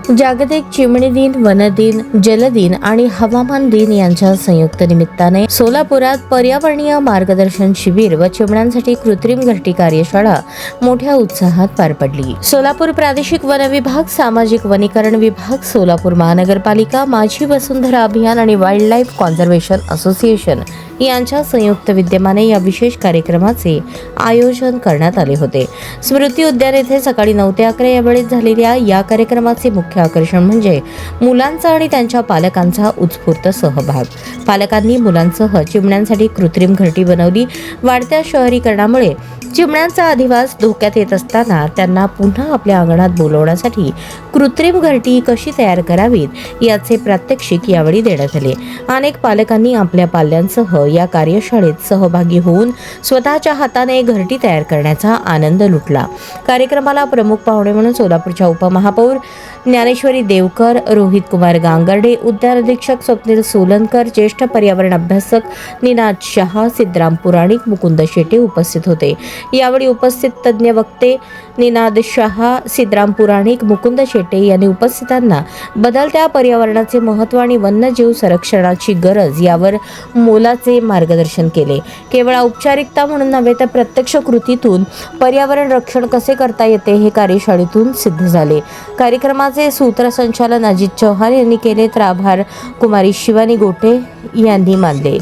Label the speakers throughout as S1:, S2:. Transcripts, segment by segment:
S1: जागतिक चिमणी दिन, वन दिन, जल दिन आणि हवामान दिन यांच्या संयुक्त निमित्ताने सोलापुरात पर्यावरणीय मार्गदर्शन शिबिर व चिमण्यांसाठी कृत्रिम घरटी कार्यशाळा मोठ्या उत्साहात पार पडली. सोलापूर प्रादेशिक वन विभाग, सामाजिक वनीकरण विभाग, सोलापूर महानगरपालिका, माझी वसुंधरा अभियान आणि वाईल्ड लाईफ कॉन्झर्वेशन असोसिएशन यांच्या संयुक्त विद्यमाने या विशेष कार्यक्रमाचे आयोजन करण्यात आले होते. स्मृती उद्यान येथे सकाळी 9 ते 11 या वेळेत झालेल्या या कार्यक्रमाचे मुख्य आकर्षण म्हणजे मुलांचा आणि त्यांच्या पालकांचा उत्स्फूर्त सहभाग. पालकांनी मुलांसह चिमण्यांसाठी कृत्रिम घरटी बनवली. वाढत्या शहरीकरणामुळे चिमण्यांचा अधिवास धोक्यात येत असताना त्यांना पुन्हा आपल्या अंगणात बोलवण्यासाठी कृत्रिम घरटी कशी तयार करावीत याचे प्रात्यक्षिक यावेळी देण्यात आले. अनेक पालकांनी आपल्या पाल्यांसह या कार्यशाळेत सहभागी होऊन स्वतःच्या हाताने घरटी तयार करण्याचा आनंद लुटला. कार्यक्रमाला प्रमुख पाहुणे म्हणून सोलापूरच्या उपमहापौर ज्ञानेश्वरी देवकर, रोहित कुमार गांगर्डे, उद्यान अधीक्षक स्वप्नील सोलनकर, ज्येष्ठ पर्यावरण अभ्यासक निनाद शहा, सिद्धराम पुराणिक, मुकुंद शेटे उपस्थित होते. यावेळी उपस्थित तज्ज्ञ वक्ते निनाद शहा, सिद्धराम पुराणिक, मुकुंद शेटे यांनी उपस्थितांना बदलत्या पर्यावरणाचे महत्त्व आणि वन्यजीव संरक्षणाची गरज यावर मोलाचे मार्गदर्शन केले. केवळ औपचारिकता म्हणून नव्हे तर प्रत्यक्ष कृतीतून पर्यावरण रक्षण कसे करता येते हे कार्यशाळेतून सिद्ध झाले. कार्यक्रमाचे सूत्रसंचालन अजित चौहान यांनी केले तर आभार कुमारी शिवानी गोटे यांनी मानले.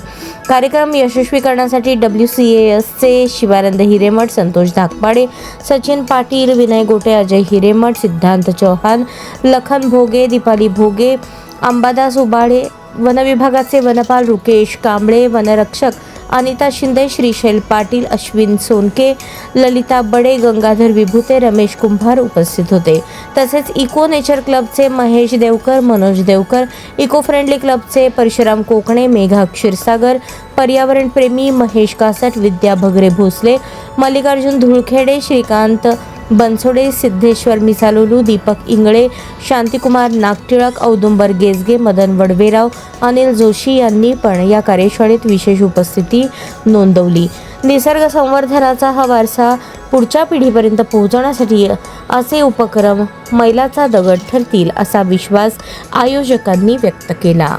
S1: कार्यक्रम यशस्वी करण्यासाठी WCASचे शिवानंद हिरेमठ, संतोष धाकपाडे, सचिन पाटील, विनय गोटे, अजय हिरेमठ, सिद्धांत चौहान, लखन भोगे, दीपाली भोगे, अंबादास उबाळे, वन विभागाचे वनपाल रुकेश कांबळे, वनरक्षक अनिता शिंदे, श्रीशैल पाटील, अश्विन सोनके, ललिता बडे, गंगाधर विभूते, रमेश कुंभार उपस्थित होते. तसेच इको नेचर क्लबचे महेश देवकर, मनोज देवकर, इको फ्रेंडली क्लबचे परशुराम कोकणे, मेघा क्षीरसागर, पर्यावरण प्रेमी महेश कासट, विद्या भगरे भोसले, मल्लिकार्जुन धुळखेडे, श्रीकांत बनसोडे, सिद्धेश्वर मिसालोलू, दीपक इंगळे, शांतिकुमार नागटिळक, औदुंबर गेजगे, मदन वडवेराव, अनिल जोशी यांनी पण या कार्यशाळेत विशेष उपस्थिती नोंदवली. निसर्ग संवर्धनाचा हा वारसा पुढच्या पिढीपर्यंत पोहोचवण्यासाठी असे उपक्रम मैलाचा दगड ठरतील असा विश्वास आयोजकांनी व्यक्त केला.